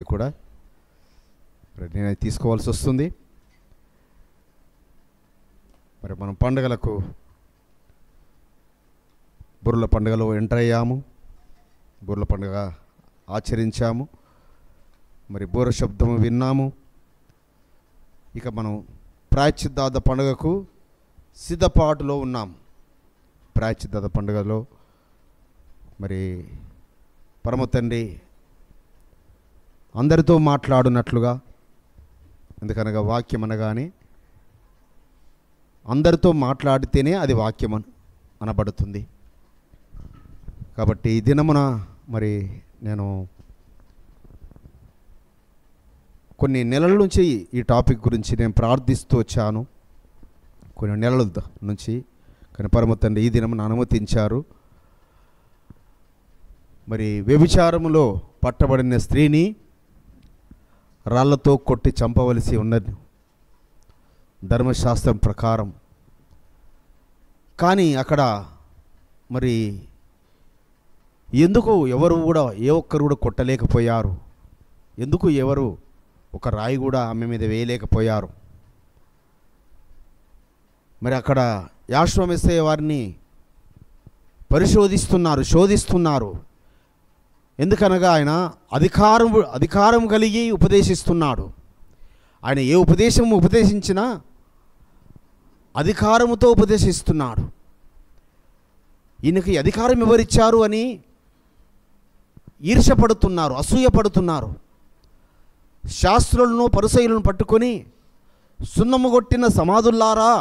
కూడా నేను తీసుకోవాల్సి వస్తుంది. మరి మనం పండుగలకు బుర్రల పండుగలో ఎంటర్ అయ్యాము, బుర్రల పండుగ ఆచరించాము, మరి బూర శబ్దము విన్నాము. ఇక మనం ప్రాయశ్చిత్తార్థ పండుగకు సిద్ధపాటులో ఉన్నాం. ప్రాయశ్చిత్తార్థ పండుగలో మరి పరమ తండ్రి అందరితో మాట్లాడునట్లుగా, ఎందుకనగా వాక్యం అనగానే అందరితో మాట్లాడితేనే అది వాక్యం అనబడుతుంది. కాబట్టి ఈ దినమున మరి నేను కొన్ని నెలల నుంచి ఈ టాపిక్ గురించి నేను ప్రార్థిస్తూ వచ్చాను, కొన్ని నెలల నుంచి. కానీ పరమ తండ్రి ఈ దినమున అనుమతించారు. మరి వ్యభిచారములో పట్టబడిన స్త్రీని రాళ్లతో కొట్టి చంపవలసి ఉన్నది ధర్మశాస్త్రం ప్రకారం. కానీ అక్కడ మరి ఎందుకు ఎవరు కూడా ఏ ఒక్కరు కూడా కొట్టలేకపోయారు? ఎందుకు ఎవరు ఒక రాయి కూడా ఆమె మీద వేయలేకపోయారు? మరి అక్కడ యాషోవా మెస్సయ్య వారిని శోధిస్తున్నారు. ఎందుకనగా ఆయన అధికారం కలిగి ఉపదేశిస్తున్నాడు. ఆయన ఏ ఉపదేశం ఉపదేశించినా అధికారముతో ఉపదేశిస్తున్నాడు. ఈయనకి అధికారం ఎవరిచ్చారు అని ఈర్ష్యపడుతున్నారు, అసూయపడుతున్నారు. శాస్త్రులను పరిసయ్యులను పట్టుకొని సున్నము కొట్టిన సమాధుల్లారా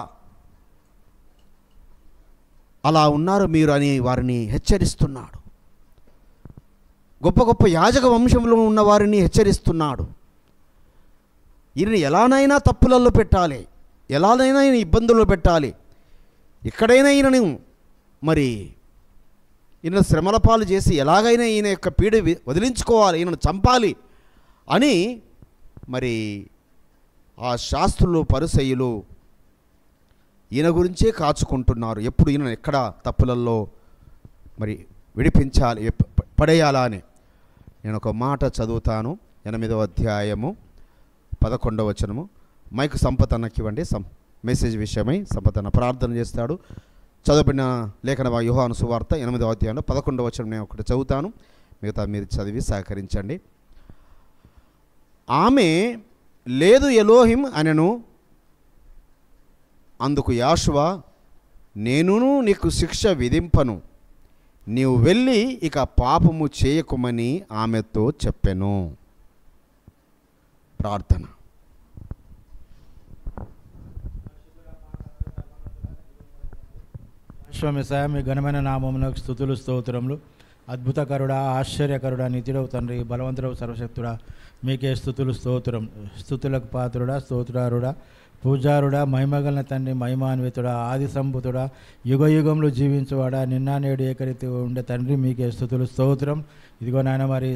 అలా ఉన్నారు మీరు అని వారిని హెచ్చరిస్తున్నాడు. గొప్ప గొప్ప యాజక వంశంలో ఉన్న వారిని హెచ్చరిస్తున్నాడు. ఈయనని ఎలానైనా తప్పులలో పెట్టాలి, ఎలానైనా ఈయన ఇబ్బందుల్లో పెట్టాలి, ఎక్కడైనా ఈయనను మరి ఈయన శ్రమల పాలు చేసి ఎలాగైనా ఈయన యొక్క పీడ వదిలించుకోవాలి, ఈయనను చంపాలి అని మరి ఆ శాస్త్రులు పరిసయ్యులు ఈయన గురించే కాచుకుంటున్నారు. ఎప్పుడు ఈయన ఎక్కడ తప్పులలో మరి విడిపించాలి, పడేయాలా అని. నేను ఒక మాట చదువుతాను. 8వ అధ్యాయము 11వ వచనము. మైకు సంపతన్నకి ఇవ్వండి. మెసేజ్ విషయమై సంపతన్న ప్రార్థన చేస్తాడు. చదువుబడిన లేఖన యోహాను సువార్త 8వ అధ్యాయంలో 11వ వచనం నేను ఒకటి చదువుతాను, మిగతా మీరు చదివి సహకరించండి. ఆమె లేదు ఎలోహిం అనెను. అందుకు యాషోవా, నేనును నీకు శిక్ష విధింపను, నీవు వెళ్ళి ఇక పాపము చేయకుమని ఆమెతో చెప్పెను. ప్రార్థన. విశ్వమిసాయ మీ ఘనమైన నామమునకు స్తుతులు స్తోత్రములు. అద్భుతకరుడా, ఆశ్చర్యకరుడా, నిత్యుడవు తండ్రి, బలవంతుడవు, సర్వశక్తుడా, మీకే స్థుతులు స్తోత్రం. స్థుతులకు పాత్రుడా, స్తోత్రారుడా, పూజారుడా, మహిమగలన తండ్రి, మహిమాన్వితుడా, ఆది సంభూతుడా, యుగ యుగంలో జీవించువాడా, నిన్న నేడు ఏకరీతి ఉండే తండ్రి, మీకే స్తుతులు స్తోత్రం. ఇదిగో నాయన, మరి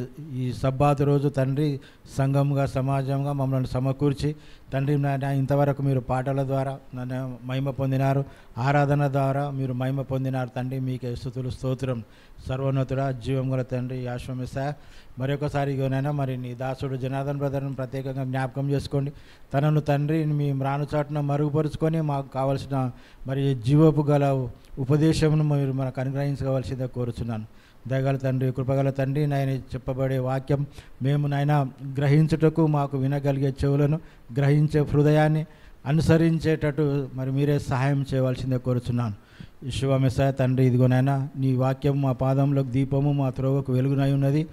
ఈ సబ్బాతు రోజు తండ్రి సంఘంగా సమాజంగా మమ్మల్ని సమకూర్చి తండ్రి నాయన ఇంతవరకు మీరు పాటల ద్వారా నన్ను మహిమ పొందినారు, ఆరాధన ద్వారా మీరు మహిమ పొందినారు తండ్రి, మీకే స్తుతులు స్తోత్రం. సర్వోన్నతుడా, జీవం గల తండ్రి యాషోవా మెస్సయ్య, మరొకసారి ఇగోనైనా మరి నీ దాసుడు జనార్దన్ బ్రదర్ను ప్రత్యేకంగా జ్ఞాపకం చేసుకోండి. తనను తండ్రి మీ రానుచాటున మరుగుపరుచుకొని మాకు కావలసిన మరి జీవపు గల ఉపదేశమును మీరు మనకు అనుగ్రహించవలసిందే కోరుచున్నాను. దయగల తండ్రి, కృపగల తండ్రి, నాయన చెప్పబడే వాక్యం మేము నాయన గ్రహించుటకు మాకు వినగలిగే చెవులను, గ్రహించే హృదయాన్ని అనుసరించేటట్టు మరి మీరే సహాయం చేయవలసిందే కోరుచున్నాను. యెషోవా మెస్సయ్య తండ్రి, ఇదిగోనైనా నీ వాక్యం మా పాదంలో దీపము, మా త్రోవకు వెలుగునై ఉన్నది.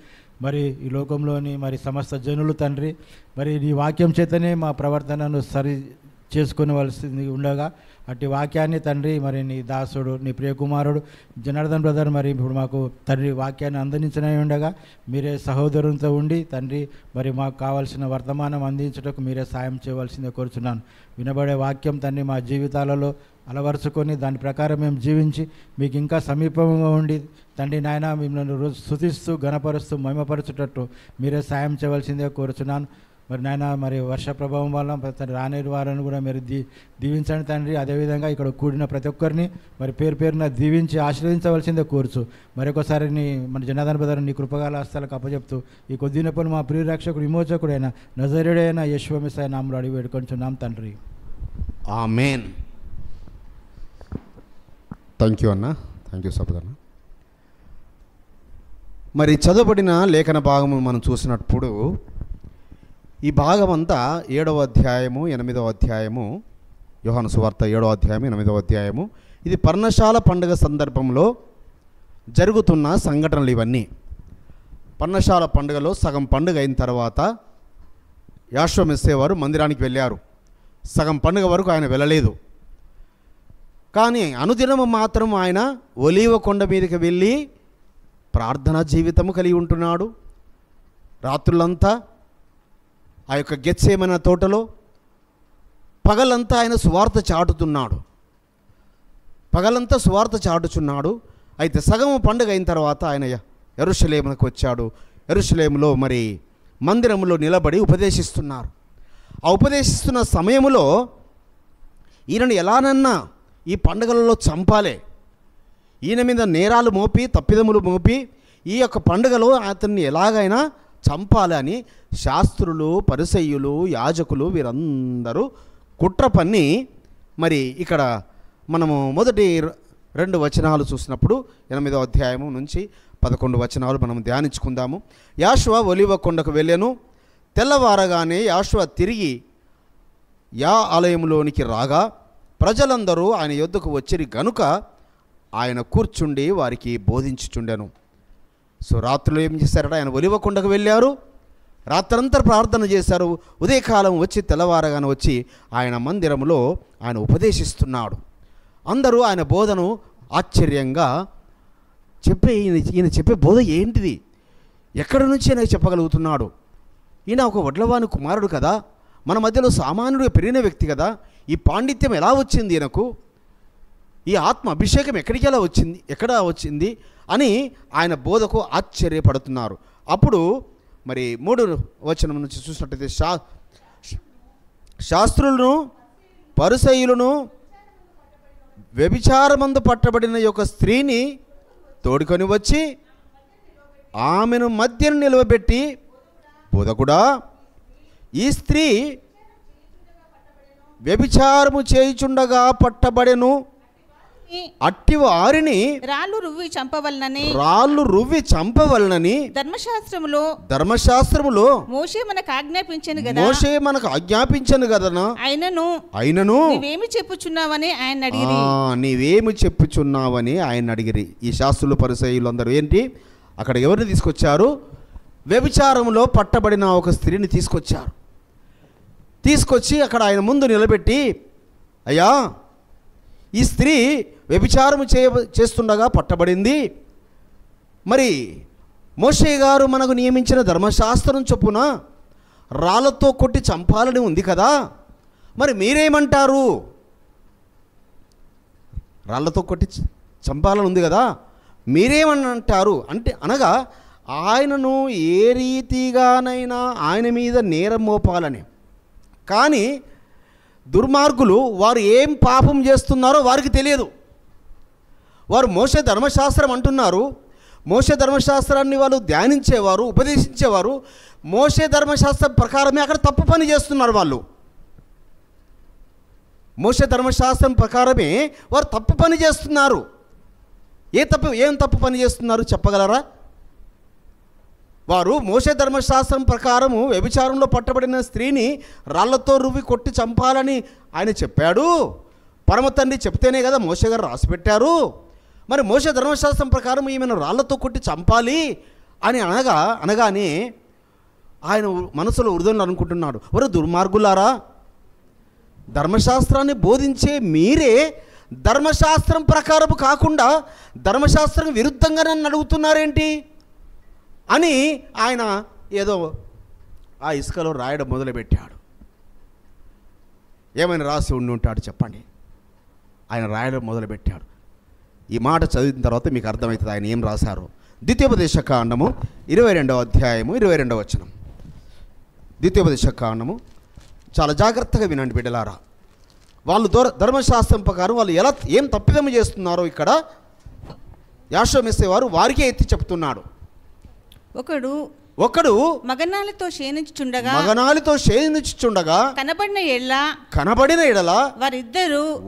మరి ఈ లోకంలోని మరి సమస్త జనులు తండ్రి మరి నీ వాక్యం చేతనే మా ప్రవర్తనను సరి చేసుకునవలసింది ఉండగా అట్టి వాక్యాన్ని తండ్రి మరి నీ దాసుడు నీ ప్రియకుమారుడు జనార్దన్ బ్రదర్ మరి ఇప్పుడు మాకు తండ్రి వాక్యాన్ని అందించనే ఉండగా మీరే సహోదరునితో ఉండి తండ్రి మరి మాకు కావాల్సిన వర్తమానం అందించుటకు మీరే సాయం చేయవలసిందే కోరుచున్నాను. వినబడే వాక్యం తండ్రి మా జీవితాలలో అలవరుచుకొని దాని ప్రకారం మేము జీవించి మీకు ఇంకా సమీపంగా ఉండి తండ్రి నాయన మిమ్మల్ని స్తుతిస్తూ ఘనపరుస్తూ మహిమపరచుటట్టు మీరే సాయం చేయవలసిందే కోరుచున్నాను. మరి నాయన మరి వర్ష ప్రభావం వల్ల రాని వారిని కూడా మీరు దీవించండి తండ్రి. అదేవిధంగా ఇక్కడ కూడిన ప్రతి ఒక్కరిని మరి పేరున దీవించి ఆశీర్వదించవలసిందే కోరుచు మరొకసారి మన జనార్దన్ బ్రదర్ నీ కృపగాల హస్తాలకు అప్పచెప్తూ ఈ కొద్ది నొప్పులు మా ప్రియ రక్షకుడు విమోచకుడైన నజరేయుడైన యేషువ మెస్సీయ నామములో అడిగి వేడుకొంచున్నాం తండ్రి. ఆమేన్. థ్యాంక్ యూ అన్న, థ్యాంక్ యూ సపోజ్ అన్న. మరి చదవబడిన లేఖన భాగము మనం చూసినప్పుడు ఈ భాగం అంతా 7వ అధ్యాయము 8వ అధ్యాయము, యోహాను సువార్త 7వ అధ్యాయం 8వ అధ్యాయము. ఇది పర్ణశాల పండుగ సందర్భంలో జరుగుతున్న సంఘటనలు ఇవన్నీ. పర్ణశాల పండుగలో సగం పండుగ అయిన తర్వాత యేషువ మెస్సీయ వారు మందిరానికి వెళ్ళారు. సగం పండుగ వరకు ఆయన వెళ్ళలేదు. కానీ అనుదినము మాత్రం ఆయన ఒలీవ కొండ మీదకి వెళ్ళి ప్రార్థనా జీవితము కలిగి ఉంటున్నాడు. రాత్రులంతా ఆ యొక్క గెత్సేమన తోటలో, పగలంతా ఆయన సువార్త చాటుతున్నాడు. పగలంతా సువార్త చాటుచున్నాడు. అయితే సగం పండుగ అయిన తర్వాత ఆయన యెరూషలేమునకు వచ్చాడు. యెరూషలేములో మరి మందిరంలో నిలబడి ఉపదేశిస్తున్నారు. ఆ ఉపదేశిస్తున్న సమయంలో ఈయనను ఎలానన్నా ఈ పండుగలలో చంపాలే, ఈయన మీద నేరాలు మోపి తప్పిదములు మోపి ఈ యొక్క పండుగలో అతన్ని ఎలాగైనా చంపాలని శాస్త్రులు, పరిసయ్యులు, యాజకులు వీరందరూ కుట్ర పన్ని మరి ఇక్కడ మనము మొదటి 2 వచనాలు చూసినప్పుడు 8వ అధ్యాయము నుంచి 11 వచనాలు మనం ధ్యానించుకుందాము. యేషువ ఒలీవ కొండకు వెళ్ళెను. తెల్లవారగానే యేషువ తిరిగి ఆలయంలోనికి రాగా ప్రజలందరూ ఆయన యొద్దకు వచ్చిరి గనుక ఆయన కూర్చుండి వారికి బోధించుచుండెను. సో రాత్రులు ఏం చేశారట, ఆయన ఒలీవ కొండకు వెళ్ళారు, రాత్రంతా ప్రార్థన చేశారు. ఉదయకాలం వచ్చి తెల్లవారగానే వచ్చి ఆయన మందిరంలో ఆయన ఉపదేశిస్తున్నాడు. అందరూ ఆయన బోధను ఆశ్చర్యంగా ఈయన చెప్పే బోధ ఏంటిది, ఎక్కడి నుంచి ఆయన చెప్పగలుగుతున్నాడు, ఈయన ఒక వడ్లవాని కుమారుడు కదా, మన మధ్యలో సామాన్యుడిగా పెరిగిన వ్యక్తి కదా, ఈ పాండిత్యం ఎలా వచ్చింది ఈయనకు, ఈ ఆత్మ అభిషేకం ఎక్కడ వచ్చింది అని ఆయన బోధకు ఆశ్చర్యపడుతున్నారు. అప్పుడు మరి 3 వచనం నుంచి చూసినట్టయితే శాస్త్రులను పరిసయ్యులను వ్యభిచారమందు పట్టబడిన యొక్క స్త్రీని తోడుకొని వచ్చి ఆమెను మధ్యను నిలవబెట్టి, బోధకుడా, ఈ స్త్రీ వ్యభిచారము చేయుచుండగా పట్టబడెను, అట్టి వారిని రాళ్ళు రువ్వి చంపవలనని ధర్మశాస్త్రములో మోషే మనకు ఆజ్ఞాపించను కదా. అయినను నీవేమి చెప్పుచున్నావని ఆయన అడిగిరి. ఈ శాస్త్రులు పరిసయ్యులు అందరూ ఏంటి, అక్కడ ఎవరిని తీసుకొచ్చారు, వ్యభిచారంలో పట్టబడిన ఒక స్త్రీని తీసుకొచ్చి అక్కడ ఆయన ముందు నిలబెట్టి, అయ్యా, ఈ స్త్రీ వ్యభిచారం చేస్తుండగా పట్టబడింది, మరి మోషే గారు మనకు నియమించిన ధర్మశాస్త్రం చొప్పున రాళ్ళతో కొట్టి చంపాలని ఉంది కదా, మరి మీరేమంటారు, రాళ్ళతో కొట్టి చంపాలని ఉంది కదా, మీరేమంటారు అంటే అనగా ఆయనను ఏ రీతిగానైనా ఆయన మీద నేరం మోపాలని. కానీ దుర్మార్గులు వారు ఏం పాపం చేస్తున్నారో వారికి తెలియదు. వారు మోషే ధర్మశాస్త్రం అంటున్నారు, మోషే ధర్మశాస్త్రాన్ని వాళ్ళు ధ్యానించేవారు, ఉపదేశించేవారు, మోషే ధర్మశాస్త్రం ప్రకారమే అక్కడ తప్పు పని చేస్తున్నారు. వాళ్ళు మోషే ధర్మశాస్త్రం ప్రకారమే వారు తప్పు పని చేస్తున్నారు. ఏం తప్పు పని చేస్తున్నారు చెప్పగలరా? వారు మోషే ధర్మశాస్త్రం ప్రకారము వ్యభిచారంలో పట్టబడిన స్త్రీని రాళ్లతో రువ్వి కొట్టి చంపాలని ఆయన చెప్పాడు. పరమ తండ్రి చెప్తేనే కదా మోషే గారు రాసిపెట్టారు. మరి మోషే ధర్మశాస్త్రం ప్రకారం ఈమెను రాళ్లతో కొట్టి చంపాలి అని అనగానే ఆయన మనసులో హృదయంలో అనుకుంటున్నాడు, ఎవరు దుర్మార్గులారా, ధర్మశాస్త్రాన్ని బోధించే మీరే ధర్మశాస్త్రం ప్రకారం కాకుండా ధర్మశాస్త్రం విరుద్ధంగా నన్ను అడుగుతున్నారేంటి అని ఆయన ఏదో ఆ ఇసుకలో రాయడం మొదలుపెట్టాడు. ఏమైనా రాసి ఉండి ఉంటాడు చెప్పండి. ఆయన రాయడం మొదలుపెట్టాడు. ఈ మాట చదివిన తర్వాత మీకు అర్థమవుతుంది ఆయన ఏం రాశారో. ద్వితీయోపదేశకాండము 22వ అధ్యాయము 22వ వచనం. ద్వితీయోపదేశ కాండము చాలా జాగ్రత్తగా వినండి బిడ్డలారా. వాళ్ళు ధర్మశాస్త్రం ప్రకారం వాళ్ళు ఏం తప్పిదము చేస్తున్నారో ఇక్కడ యాషోమెస్సేవారు వారికే ఎత్తి చెప్తున్నాడు. ఒకడు మగనాలతో క్షీణించుచుండగా కనబడిన ఎడల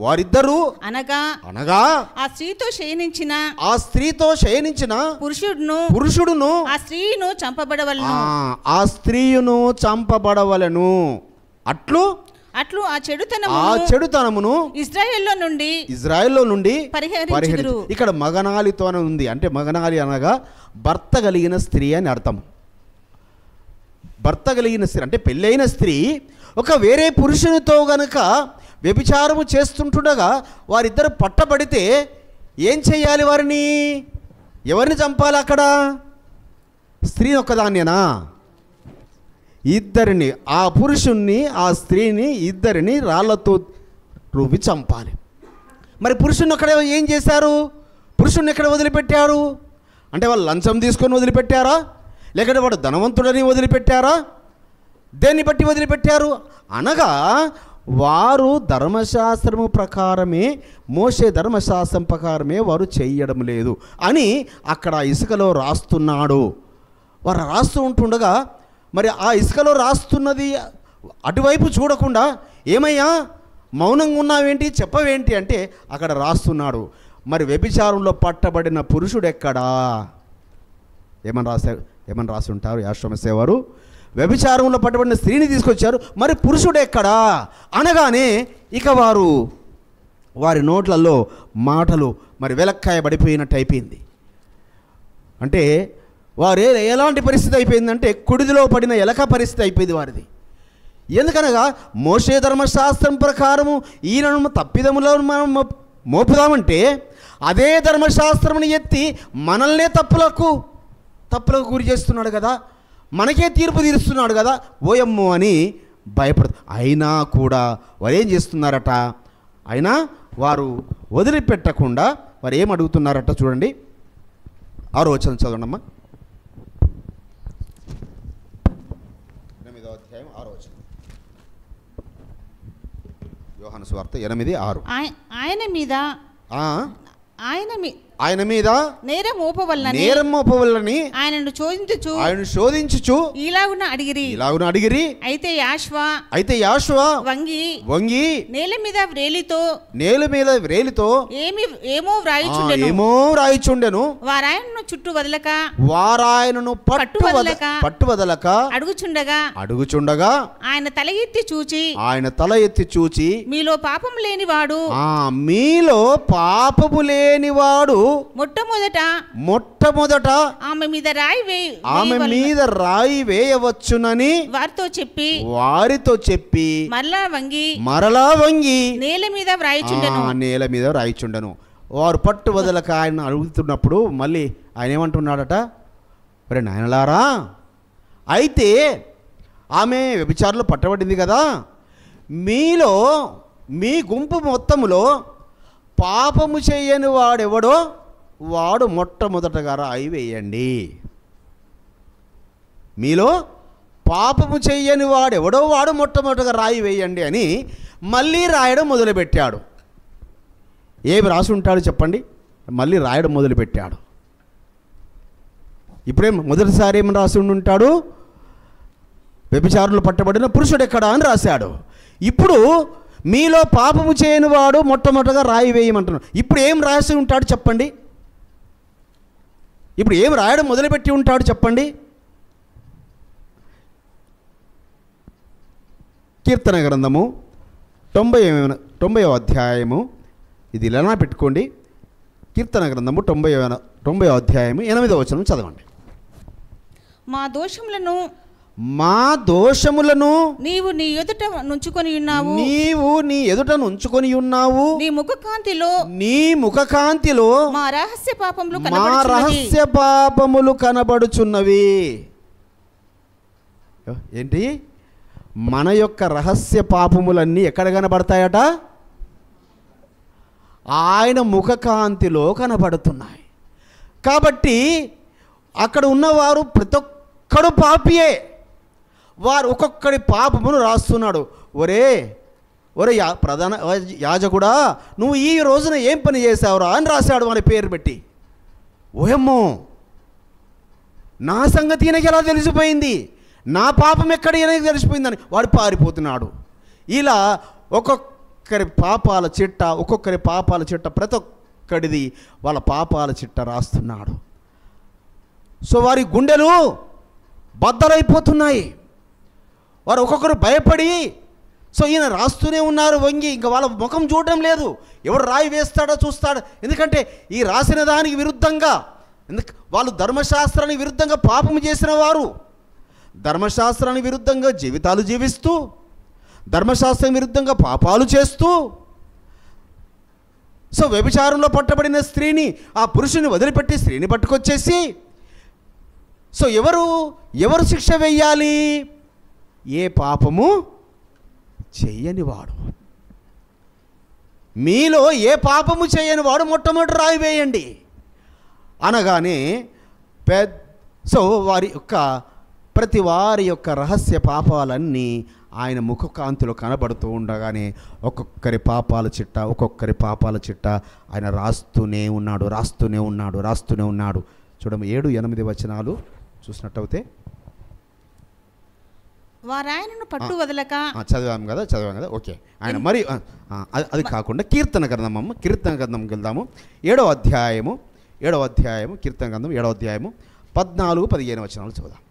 వారిద్దరూ అనగా ఆ స్త్రీతో శయనించిన పురుషుడును ఆ స్త్రీయును చంపబడవలెను. అట్లు ఆ చెడుతనమును ఇజ్రాయెల్లో నుండి పరిహరించుదురు. ఇక్కడ మగనాలితోనే ఉంది. అంటే మగనాలి అనగా భర్త కలిగిన స్త్రీ అని అర్థం. భర్త కలిగిన స్త్రీ అంటే పెళ్ళైన స్త్రీ ఒక వేరే పురుషునితో గనుక వ్యభిచారము చేస్తుంటుండగా వారిద్దరు పట్టబడితే ఏం చెయ్యాలి? ఎవరిని చంపాలి? అక్కడ స్త్రీని ఒక్కదాన్నేనా? ఇద్దరిని, ఆ పురుషుణ్ణి ఆ స్త్రీని ఇద్దరిని రాళ్లతో రువ్వి చంపాలి. మరి పురుషుని అక్కడ ఏం చేశారు? పురుషుణ్ణి ఎక్కడ వదిలిపెట్టారు? అంటే వాళ్ళు లంచం తీసుకొని వదిలిపెట్టారా? లేకపోతే వాడు ధనవంతుడని వదిలిపెట్టారా? దేన్ని బట్టి వదిలిపెట్టారు? అనగా వారు ధర్మశాస్త్రము ప్రకారమే, మోషే ధర్మశాస్త్రం ప్రకారమే వారు చేయడం లేదు అని అక్కడ ఇసుకలో రాస్తున్నాడు. వారు రాస్తూ ఉంటుండగా మరి ఆ ఇసుకలో రాస్తున్నది అటువైపు చూడకుండా ఏమయ్యా మౌనంగా ఉన్నావేంటి, చెప్పవేంటి అంటే అక్కడ రాస్తున్నాడు. మరి వ్యభిచారంలో పట్టబడిన పురుషుడు ఎక్కడా? ఏమని రాసి ఉంటారు యాషోమెస్సేవారు? వ్యభిచారంలో పట్టబడిన స్త్రీని తీసుకొచ్చారు, మరి పురుషుడు ఎక్కడా అనగానే ఇక వారి నోట్లలో మాటలు మరి వెలక్కాయ పడిపోయినట్టు అయిపోయింది. అంటే వారు ఎలాంటి పరిస్థితి అయిపోయిందంటే కుడిదిలో పడిన ఎలక పరిస్థితి అయిపోయింది వారిది. ఎందుకనగా మోషే ధర్మశాస్త్రం ప్రకారము ఈయనను తప్పిదములో మనం మోపుదామంటే అదే ధర్మశాస్త్రముని ఎత్తి మనల్నే తప్పులకు గురి చేస్తున్నాడు కదా, మనకే తీర్పు తీరుస్తున్నాడు కదా, ఓయమ్మో అని భయపడుతుంది. అయినా కూడా వారు ఏం చేస్తున్నారట? అయినా వారు వదిలిపెట్టకుండా వారు ఏం అడుగుతున్నారట చూడండి. 6వ వచనం చదవండమ్మా. 8వ అధ్యాయం 6వ వచనం. యోహాను సువార్త 8:6. ఆయన మీద నేరం మోపవలనని ఆయనను శోధించుచు ఇలాగున అడిగిరి. అయితే యాషువ వంగి నేల మీద వ్రేలితో ఏమో వ్రాయిచుండెను. వారాయనను చుట్టూ వదలక వారాయనను పట్టు వదలక అడుగుచుండగా ఆయన తల ఎత్తి చూచి మీలో పాపము లేనివాడు మొట్టమొదట ఆమె మీద రాయి వేయవచ్చునని వారితో చెప్పి మరలా వంగి నేల మీద వ్రాయిచుండెను. వారు పట్టు వదలక ఆయన అడుగుతున్నప్పుడు మళ్ళీ ఆయన ఏమంటున్నాడట? మరి నాయనలారా, అయితే ఆమె వ్యభిచారంలో పట్టబడింది కదా, మీలో మీ గుంపు మొత్తములో పాపము చేయని వాడెవడో వాడు మొట్టమొదటగా రాయి వేయండి. మీలో పాపము చెయ్యని వాడెవడో వాడు మొట్టమొదటగా రాయి వేయండి అని మళ్ళీ రాయడం మొదలుపెట్టాడు. ఏమి రాసి ఉంటాడు చెప్పండి? మళ్ళీ రాయడం మొదలుపెట్టాడు. ఇప్పుడేం మొదటిసారి ఏమని రాసి ఉంటాడు? వ్యభిచారులు పట్టబడిన పురుషుడు ఎక్కడా అని రాశాడు. ఇప్పుడు మీలో పాపము చేయని వాడు మొట్టమొదటగా రాయి వేయమంటున్నాడు. ఇప్పుడు ఏం రాసి ఉంటాడు చెప్పండి? ఇప్పుడు ఏం రాయడం మొదలుపెట్టి ఉంటాడు చెప్పండి? కీర్తన గ్రంథము 90వ అధ్యాయము, ఇది ఇలా పెట్టుకోండి. కీర్తన గ్రంథము 90వ అధ్యాయము 8వ వచనం చదవండి. మా దోషములను నీవు నీ ఎదుట నుంచుకొని ఉన్నావు. నీ ముఖకాంతిలో మా రహస్య పాపములు కనబడుచున్నవి. ఏంటి? మన యొక్క రహస్య పాపములన్నీ ఎక్కడ కనబడతాయట? ఆయన ముఖకాంతిలో కనబడుతున్నాయి. కాబట్టి అక్కడ ఉన్నవారు ప్రతి ఒక్కడు పాపియే. వారు ఒక్కొక్కడి పాపమును రాస్తున్నాడు. ఒరే ప్రధాన యాజకుడా, నువ్వు ఈ రోజున ఏం పని చేశావురా అని రాశాడు వాని పేరు పెట్టి. ఓయమ్మో, నా సంగతి ఈయనకి ఎలా తెలిసిపోయింది, నా పాపం ఎక్కడ ఈయనకి తెలిసిపోయిందని వాడు పారిపోతున్నాడు. ఇలా ఒక్కొక్కరి పాపాల చిట్ట ప్రతి ఒక్కడిది వాళ్ళ పాపాల చిట్ట రాస్తున్నాడు. సో వారి గుండెలు బద్దలైపోతున్నాయి. వారు ఒక్కొక్కరు భయపడి, సో ఈయన రాస్తూనే ఉన్నారు వంగి, ఇంకా వాళ్ళ ముఖం చూడడం లేదు. ఎవడు రాయి వేస్తాడో చూస్తాడు. ఎందుకంటే ఈ రాసిన దానికి విరుద్ధంగా, వాళ్ళు ధర్మశాస్త్రానికి విరుద్ధంగా పాపము చేసిన వారు, ధర్మశాస్త్రానికి విరుద్ధంగా జీవితాలు జీవిస్తూ, ధర్మశాస్త్రం విరుద్ధంగా పాపాలు చేస్తూ, సో వ్యభిచారంలో పట్టబడిన స్త్రీని, ఆ పురుషుని వదిలిపెట్టి స్త్రీని పట్టుకొచ్చేసి, సో ఎవరు శిక్ష వెయ్యాలి? ఏ పాపము చెయ్యనివాడు. మీలో ఏ పాపము చేయనివాడు మొట్టమొదటి రాయి వేయండి అనగానే సో ప్రతి వారి యొక్క రహస్య పాపాలన్నీ ఆయన ముఖకాంతిలో కనబడుతూ ఉండగానే ఒక్కొక్కరి పాపాల చిట్ట ఆయన రాస్తూనే ఉన్నాడు. చూడము 7-8 వచనాలు చూసినట్టయితే, వారాయనను పట్టు వదలక చదివాం కదా ఓకే. ఆయన మరి అది కాకుండా కీర్తన గ్రంథంకి వెళ్దాము. 7వ అధ్యాయము కీర్తన గ్రంథం 7వ అధ్యాయము 14-15 వచనాలు చదువుదాం.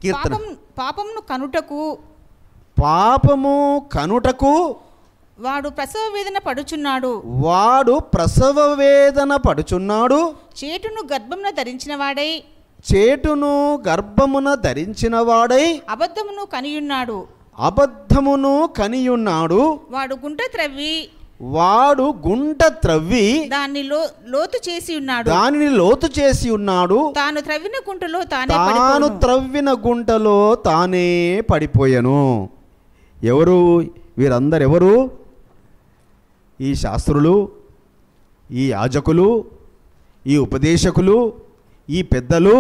కీర్తన. పాపము కనుటకు వాడు ప్రసవ వేదన పడుచున్నాడు. చేటును గర్భమున ధరించిన వాడై అబద్ధమును కనియున్నాడు. వాడు గుంట త్రవ్వి దానిని లోతు చేసి ఉన్నాడు. తాను త్రవ్విన గుంటలో తానే పడిపోయాను. వీరందరెవరు? ఈ శాస్త్రులు, ఈ యాజకులు, ఈ ఉపదేశకులు, ఈ పెద్దలు,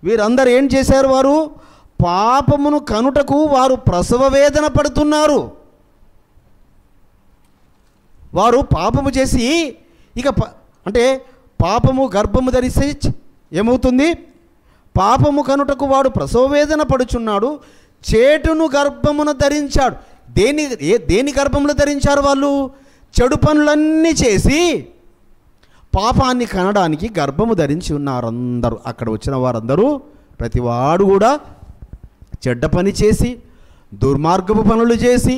వీరందరూ ఏం చేశారు? వారు పాపమును కనుటకు వారు ప్రసవ వేదన పడుతున్నారు. వారు పాపము చేసి అంటే పాపము గర్భము ధరిస్తే ఏమవుతుంది? పాపము కనుటకు వాడు ప్రసవ వేదన పడుచున్నాడు. చేటును గర్భమున ధరించాడు. దేని గర్భములో ధరించారు? వాళ్ళు చెడు పనులన్నీ చేసి పాపాన్ని కనడానికి గర్భము ధరించి ఉన్నారు అందరూ. అక్కడ వచ్చిన వారందరూ ప్రతివాడు కూడా చెడ్డ పని చేసి, దుర్మార్గపు పనులు చేసి,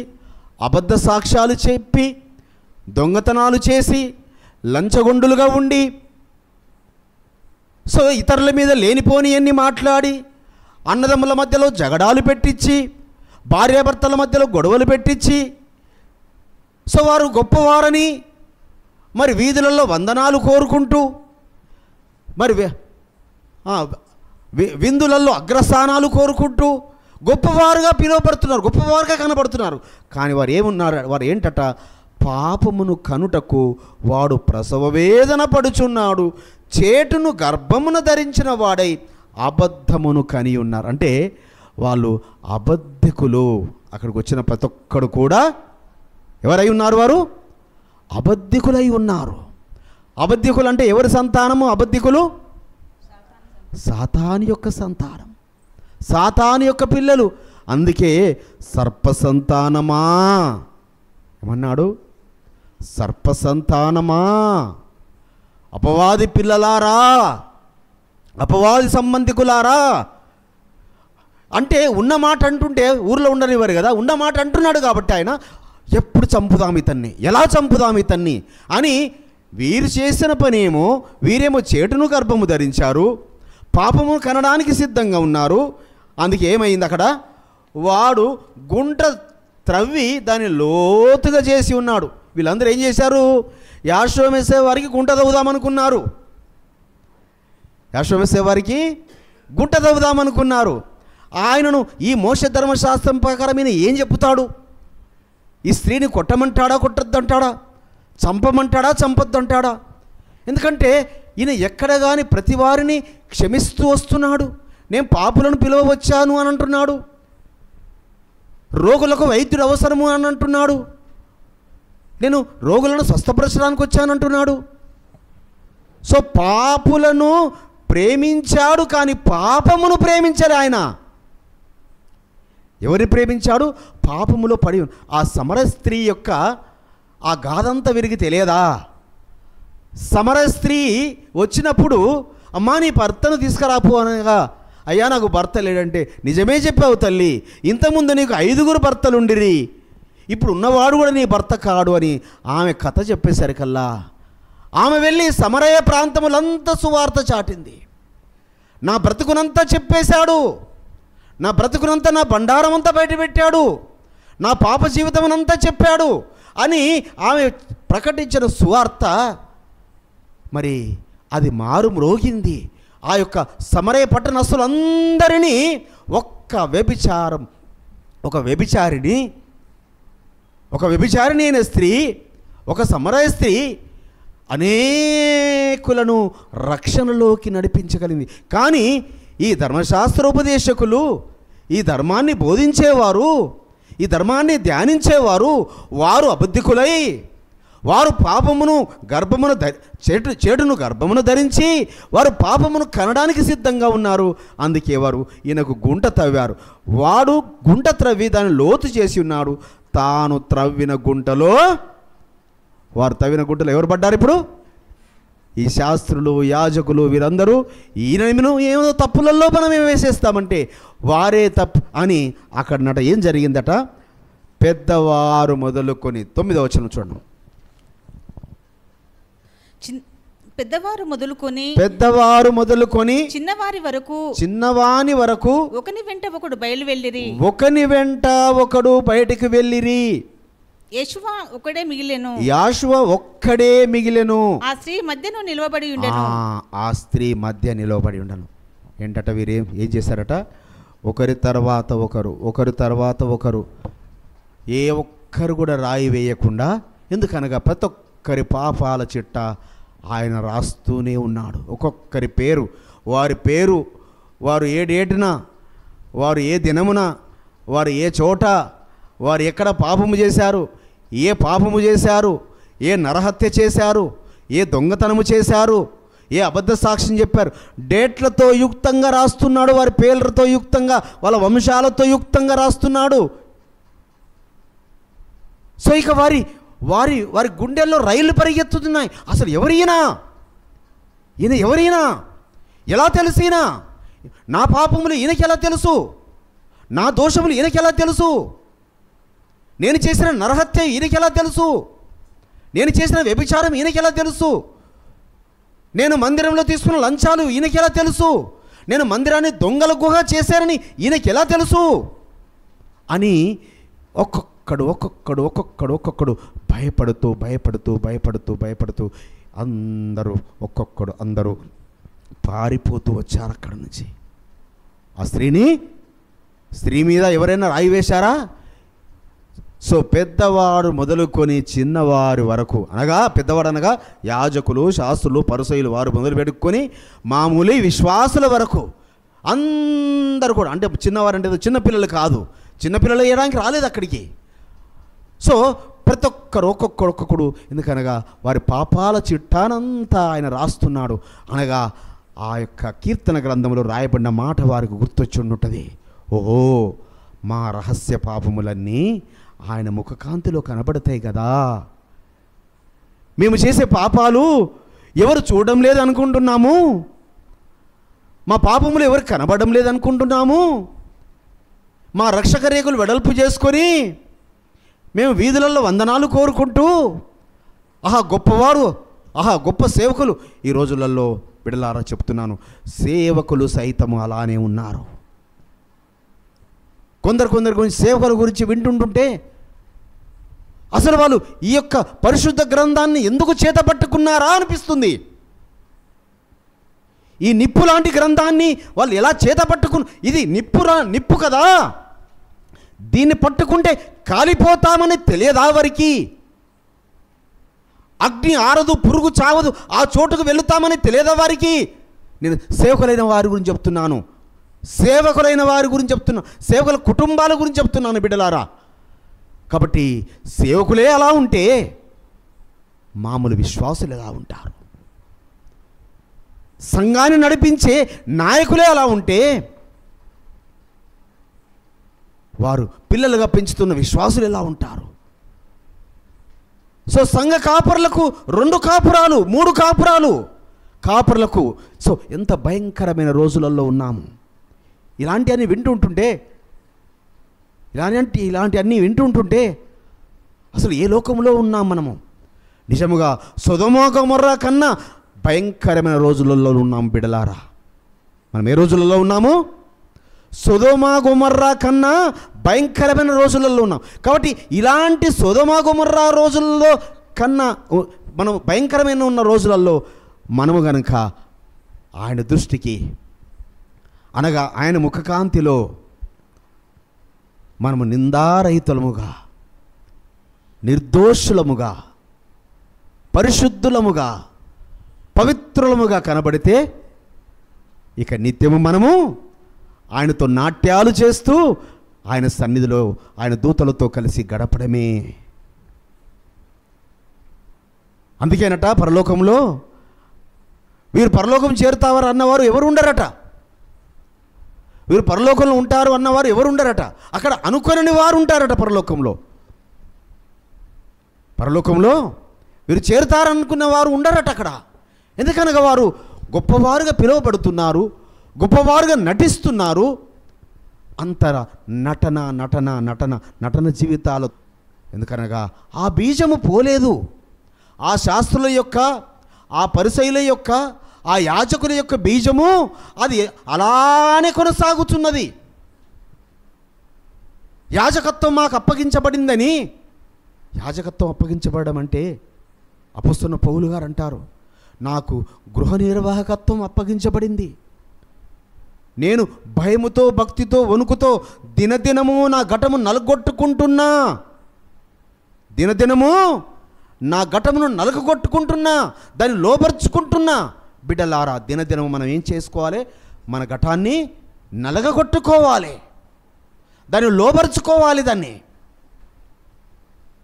అబద్ధ సాక్ష్యాలు చెప్పి, దొంగతనాలు చేసి, లంచగొండులుగా ఉండి, సో ఇతరుల మీద లేనిపోనియన్ని మాట్లాడి, అన్నదమ్ముల మధ్యలో జగడాలు పెట్టించి, భార్యాభర్తల మధ్యలో గొడవలు పెట్టించి, సో వారు గొప్పవారని మరి వీధులలో వందనాలు కోరుకుంటూ, మరి విందులలో అగ్రస్థానాలు కోరుకుంటూ గొప్పవారుగా పిలువబడుతున్నారు, గొప్పవారుగా కనబడుతున్నారు. కానీ వారు ఏంటట? పాపమును కనుటకు వాడు ప్రసవ వేదన పడుచున్నాడు. చేటును గర్భమున ధరించిన వాడై అబద్ధమును కని ఉన్నారు. అంటే వాళ్ళు అబద్ధికులు. అక్కడికి వచ్చిన ప్రతి ఒక్కడు కూడా ఎవరై ఉన్నారు? వారు అబద్ధికులై ఉన్నారు. అబద్ధికులు అంటే ఎవరి సంతానము? అబద్ధికులు సాతాను యొక్క సంతానం, సాతాను యొక్క పిల్లలు. అందుకే సర్ప సంతానమా ఏమన్నాడు? సర్ప సంతానమా, అపవాది పిల్లలారా, అపవాది సంబంధికులారా అంటే ఉన్న మాట అంటుంటే ఊర్లో ఉండనివ్వరు కదా. ఉన్న మాట అంటున్నాడు కాబట్టి ఆయన ఎప్పుడు చంపుదాం ఇతన్ని, ఎలా చంపుదాం ఇతన్ని అని వీరు చేసిన పనేమో, వీరేమో చేటును గర్భము ధరించారు, పాపము కనడానికి సిద్ధంగా ఉన్నారు. అందుకే ఏమైంది అక్కడ? వాడు గుంట త్రవ్వి దాన్ని లోతుగా చేసి ఉన్నాడు. వీళ్ళందరూ ఏం చేశారు? యాషోమేసే వారికి గుంట తవ్వుదామనుకున్నారు. యాషోమేసే వారికి గుంట తవ్వుదామనుకున్నారు. ఆయనను ఈ మోషే ధర్మశాస్త్రం ప్రకారం ఈయన ఏం చెప్తాడు? ఈ స్త్రీని కొట్టమంటాడా, కొట్టొద్దంటాడా, చంపమంటాడా, చంపొద్దంటాడా? ఎందుకంటే ఈయన ఎక్కడ కానీ ప్రతి వారిని క్షమిస్తూ వస్తున్నాడు, నేను పాపులను పిలువవచ్చాను అని అంటున్నాడు. రోగులకు వైద్యుడు అవసరము అని అంటున్నాడు. నేను రోగులను స్వస్థపరచడానికి వచ్చానంటున్నాడు. సో పాపులను ప్రేమించాడు, కానీ పాపమును ప్రేమించాడు ఆయన. ఎవరిని ప్రేమించాడు? పాపములో పడి ఆ సమర స్త్రీ యొక్క ఆ గాథంతా విరిగి తెలియదా? సమర స్త్రీ వచ్చినప్పుడు, అమ్మా నీ భర్తను తీసుకురాపు అనగా, అయ్యా నాకు భర్త లేడంటే, నిజమే చెప్పావు తల్లి, ఇంతకుముందు నీకు 5 భర్తలుండిరి, ఇప్పుడు ఉన్నవాడు కూడా నీ భర్త కాడు అని ఆమె కథ చెప్పేసరికల్లా ఆమె వెళ్ళి సమరయ ప్రాంతములంతా సువార్త చాటింది. నా బ్రతుకునంతా చెప్పేశాడు, నా బ్రతుకునంతా, నా బండారం అంతా బయటపెట్టాడు, నా పాప జీవితమునంతా చెప్పాడు అని ఆమె ప్రకటించిన సువార్త మరి అది మారు మ్రోగింది. ఆ యొక్క సమరయ పట్టణస్తులందరినీ ఒక వ్యభిచారిణి అయిన స్త్రీ, ఒక సమరయ స్త్రీ అనేకులను రక్షణలోకి నడిపించగలిగింది. కానీ ఈ ధర్మశాస్త్రోపదేశకులు, ఈ ధర్మాన్ని బోధించేవారు, ఈ ధర్మాన్ని ధ్యానించేవారు, వారు అబద్ధికులై, వారు పాపమును గర్భమును చెడును గర్భమును ధరించి వారు పాపమును కనడానికి సిద్ధంగా ఉన్నారు. అందుకే వారు ఈయనకు గుంట తవ్వారు. వాడు గుంట త్రవ్వి దాన్ని లోతు చేసి ఉన్నాడు. తాను త్రవ్విన గుంటలో, వారు తవ్విన గుంటలో ఎవరు పడ్డారు? ఇప్పుడు ఈ శాస్త్రులు, యాజకులు, వీరందరూ ఈయనను ఏమో తప్పులలో మనం ఏం వేసేస్తామంటే వారే తప్పు అని అక్కడనట ఏం జరిగిందట? పెద్దవారు మొదలుకొని 9వ వచనం చూడండి. పెద్దవారు మొదలుకొని చిన్నవాని వరకు ఒకని వెంట ఒకడు బయటికి వెళ్ళిరి. యేషువ ఒక్కడే మిగిలెను. ఆ స్త్రీ మధ్య నిలవబడి ఉండెను. ఏంటట వీరు ఏం చేశారట? ఒకరి తర్వాత ఒకరు ఏ ఒక్కరు కూడా రాయి వేయకుండా, ఎందుకనగా ప్రతి ఒక్కరి పాపాల చిట్ట ఆయన రాస్తూనే ఉన్నాడు. ఒక్కొక్కరి పేరు, వారి పేరు, వారు ఏ డేటున, వారు ఏ దినమున, వారు ఏ చోట, వారు ఎక్కడ పాపము చేశారు, ఏ పాపము చేశారు, ఏ నరహత్య చేశారు, ఏ దొంగతనము చేశారు, ఏ అబద్ధ సాక్ష్యం చెప్పారు, డేట్లతో యుక్తంగా రాస్తున్నాడు. వారి పేర్లతో యుక్తంగా, వాళ్ళ వంశాలతో యుక్తంగా రాస్తున్నాడు. సో ఇక వారి వారి వారి గుండెల్లో రైళ్లు పరిగెత్తుతున్నాయి. అసలు ఎవరైనా ఈయన ఎవరైనా ఎలా తెలిసినా, నా పాపములు ఈయనకి ఎలా తెలుసు, నా దోషములు ఈయనకి ఎలా తెలుసు, నేను చేసిన నరహత్య ఈయనకి ఎలా తెలుసు, నేను చేసిన వ్యభిచారం ఈయనకి ఎలా తెలుసు, నేను మందిరంలో తీసుకున్న లంచాలు ఈయనకి ఎలా తెలుసు, నేను మందిరాన్ని దొంగల గుహ చేశానని ఈయనకి ఎలా తెలుసు అని ఒక్కొక్కడు భయపడుతూ అందరూ పారిపోతూ వచ్చారు అక్కడి నుంచి. ఆ స్త్రీ మీద ఎవరైనా రాయి వేశారా? సో పెద్దవాడు మొదలుకొని చిన్నవారి వరకు, పెద్దవాడు అనగా యాజకులు, శాస్త్రులు, పరిసయ్యులు, వారు మొదలు పెట్టుకొని మామూలు విశ్వాసుల వరకు అందరూ కూడా, అంటే చిన్నవారు అంటే చిన్నపిల్లలు కాదు, చిన్నపిల్లలు వేయడానికి రాలేదు అక్కడికి. సో ప్రతి ఒక్కొక్కడు ఎందుకనగా వారి పాపాల చిట్టానంతా ఆయన రాస్తున్నాడు. అనగా ఆ యొక్క కీర్తన గ్రంథంలో రాయబడిన మాట వారికి గుర్తొచ్చుండుంటుంది. ఓహో, మా రహస్య పాపములన్నీ ఆయన ముఖకాంతిలో కనబడతాయి కదా. మేము చేసే పాపాలు ఎవరు చూడడం లేదనుకుంటున్నాము, మా పాపములు ఎవరు కనబడడం లేదనుకుంటున్నాము. మా రక్షక రేకులు వెడల్పు చేసుకొని మేము వీధులలో వందనాలు కోరుకుంటూ, గొప్పవారు, గొప్ప సేవకులు. ఈ రోజులలో బిడలారా చెప్తున్నాను, సేవకులు సైతము అలానే ఉన్నారు. కొందరు గురించి సేవకుల గురించి వింటుంటుంటే అసలు వాళ్ళు ఈ యొక్క పరిశుద్ధ గ్రంథాన్ని ఎందుకు చేతపట్టుకున్నారా అనిపిస్తుంది. ఈ నిప్పు లాంటి గ్రంథాన్ని వాళ్ళు ఎలా చేతపట్టుకుని, ఇది నిప్పు కదా, దీన్ని పట్టుకుంటే కాలిపోతామని తెలియదా వారికి? అగ్ని ఆరదు, పురుగు చావదు, ఆ చోటుకు వెళుతామని తెలియదా వారికి? నేను సేవకులైన వారి గురించి చెప్తున్నాను. సేవకులైన వారి గురించి చెప్తున్నా, సేవకుల కుటుంబాల గురించి చెప్తున్నాను బిడ్డలారా. కాబట్టి సేవకులే అలా ఉంటే మామూలు విశ్వాసులు ఎలా ఉంటారు? సంఘాన్ని నడిపించే నాయకులే అలా ఉంటే వారు పిల్లలుగా పెంచుతున్న విశ్వాసులు ఎలా ఉంటారు? సో సంఘ కాపరులకు 2 కాపురాలు 3 కాపురాలు కాపరులకు. సో ఎంత భయంకరమైన రోజులలో ఉన్నాము. ఇలాంటివన్నీ వింటుంటుంటే అసలు ఏ లోకంలో ఉన్నాం మనము? నిజముగా సొదొమ గొమొర్రా కన్నా భయంకరమైన రోజులలో ఉన్నాము బిడలారా. మనం ఏ రోజులలో ఉన్నాము? సొదొమ గొమొర్రా కన్నా భయంకరమైన రోజులలో ఉన్నాం. కాబట్టి ఇలాంటి సొదొమ గొమొర్రా రోజుల్లో కన్నా మనం భయంకరమైన ఉన్న రోజులలో మనము గనుక ఆయన దృష్టికి అనగా ఆయన ముఖకాంతిలో మనము నిందారహితులముగా, నిర్దోషులముగా, పరిశుద్ధులముగా, పవిత్రులముగా కనబడితే ఇక నిత్యము మనము ఆయనతో నాట్యాలు చేస్తూ ఆయన సన్నిధిలో ఆయన దూతలతో కలిసి గడపడమే. అందుకేనట పరలోకంలో వీరు పరలోకం చేరుతావారు అన్నవారు ఎవరు ఉండరట. వీరు పరలోకంలో ఉంటారు అన్నవారు ఎవరు ఉండరట. అక్కడ అనుకొనని వారు ఉంటారట పరలోకంలో. పరలోకంలో వీరు చేరుతారనుకున్న వారు ఉండరట అక్కడ. ఎందుకనగా వారు గొప్పవారుగా పిలువబడుతున్నారు, గొప్పవారుగా నటిస్తున్నారు. అంతర నటన నటన నటన నటన జీవితాలు. ఎందుకనగా ఆ బీజము పోలేదు. ఆ శాస్త్రుల యొక్క, ఆ పరిసయ్యుల యొక్క, ఆ యాజకుల యొక్క బీజము అది అలానే కొనసాగుతున్నది. యాజకత్వం మాకు అప్పగించబడిందని. యాజకత్వం అప్పగించబడడం అంటే అపొస్తలుడైన పౌలు గారు అంటారు, నాకు గృహ నిర్వాహకత్వం అప్పగించబడింది. నేను భయముతో, భక్తితో, వణుకుతో దినదినము నా ఘటము నలగొట్టుకుంటున్నా. దినదినము నా ఘటమును నలగొట్టుకుంటున్నా, దాన్ని లోబర్చుకుంటున్నా. బిడ్డలారా, దినదినము మనం ఏం చేసుకోవాలి? మన ఘటాన్ని నలగగొట్టుకోవాలి, దాన్ని లోబర్చుకోవాలి దాన్ని.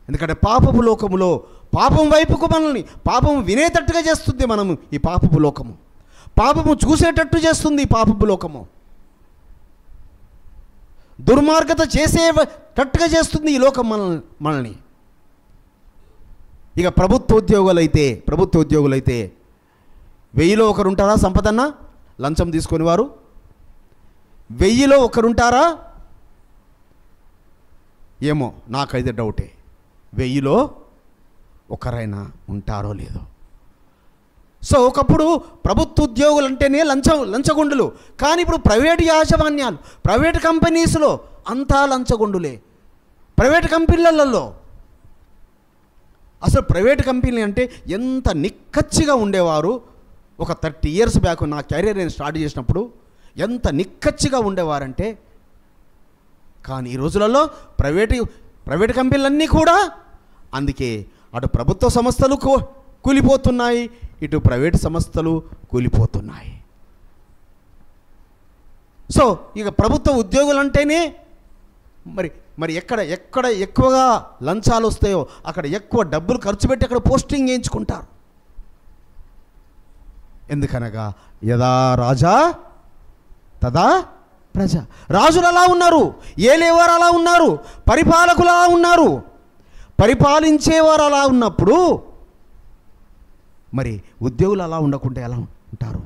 ఎందుకంటే పాపపు లోకములో పాపం వైపుకు మనల్ని పాపం వినేటట్టుగా చేస్తుంది. మనము ఈ పాపపు లోకము పాపము చూసేటట్టు చేస్తుంది. ఈ పాపపు లోకము దుర్మార్గత చేసేటట్టుగా చేస్తుంది ఈ లోకం మనల్ని. ఇక ప్రభుత్వ ఉద్యోగులైతే 1000లో ఒకరుంటారా సంపదన్న లంచం తీసుకొని వారు? 1000లో ఒకరుంటారా? ఏమో, నాకైతే డౌటే. 1000లో ఒకరైనా ఉంటారో లేదో. సో ఒకప్పుడు ప్రభుత్వ ఉద్యోగులు అంటేనే లంచగొండులు. కానీ ఇప్పుడు ప్రైవేటు యాజమాన్యాలు, ప్రైవేట్ కంపెనీస్లో అంతా లంచగొండులే. ప్రైవేట్ కంపెనీలలో అసలు ప్రైవేట్ కంపెనీ అంటే ఎంత నిక్కచ్చిగా ఉండేవారు. ఒక 30 years బ్యాక్ నా కెరీర్ నేను స్టార్ట్ చేసినప్పుడు ఎంత నిక్కచ్చిగా ఉండేవారంటే. కానీ ఈ రోజులలో ప్రైవేట్ కంపెనీలన్నీ కూడా, అందుకే అటు ప్రభుత్వ సంస్థలు కూలిపోతున్నాయి, ఇటు ప్రైవేట్ సంస్థలు కూలిపోతున్నాయి. సో ఇక ప్రభుత్వ ఉద్యోగులు అంటేనే మరి ఎక్కడ ఎక్కువగా లంచాలు వస్తాయో అక్కడ ఎక్కువ డబ్బులు ఖర్చు పెట్టి అక్కడ పోస్టింగ్ చేయించుకుంటారు. ఎందుకనగా యదా రాజా తదా ప్రజ. రాజులు అలా ఉన్నారు, ఏలేవారు అలా ఉన్నారు, పరిపాలకులు అలా ఉన్నారు. పరిపాలించేవారు అలా ఉన్నప్పుడు మరి ఉద్యోగులు అలా ఉండకుంటే ఎలా ఉంటారు?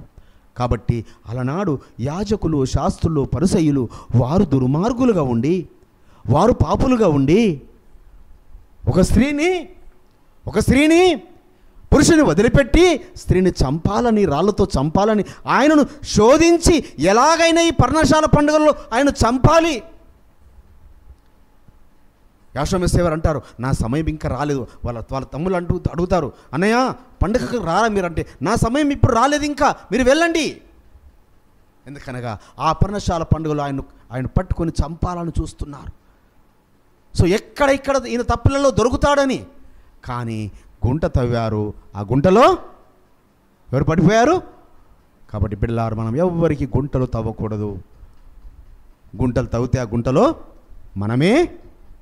కాబట్టి అలనాడు యాజకులు, శాస్త్రులు, పరిసయ్యులు వారు దుర్మార్గులుగా ఉండి, వారు పాపులుగా ఉండి ఒక స్త్రీని పురుషుని వదిలిపెట్టి స్త్రీని చంపాలని, రాళ్లతో చంపాలని ఆయనను శోధించి ఎలాగైనా ఈ పర్ణశాల పండుగల్లో ఆయన చంపాలి. యాషోమేశ్వరు అంటారు, నా సమయం ఇంకా రాలేదు. వాళ్ళ తమ్ముళ్ళు అడుగుతారు, అన్నయ్య పండుగకు రారా మీరంటే, నా సమయం ఇప్పుడు రాలేదు, ఇంకా మీరు వెళ్ళండి. ఎందుకనగా ఆ పర్ణశాల పండుగలో ఆయన పట్టుకొని చంపాలని చూస్తున్నారు. సో ఇక్కడ ఈయన తప్పులలో దొరుకుతాడని. కానీ గుంట తవ్వారు, ఆ గుంటలో ఎవరు పడిపోయారు? కాబట్టి బిడ్డలారు, మనం ఎవ్వరికి గుంటలు తవ్వకూడదు. గుంటలు తవ్వితే ఆ గుంటలో మనమే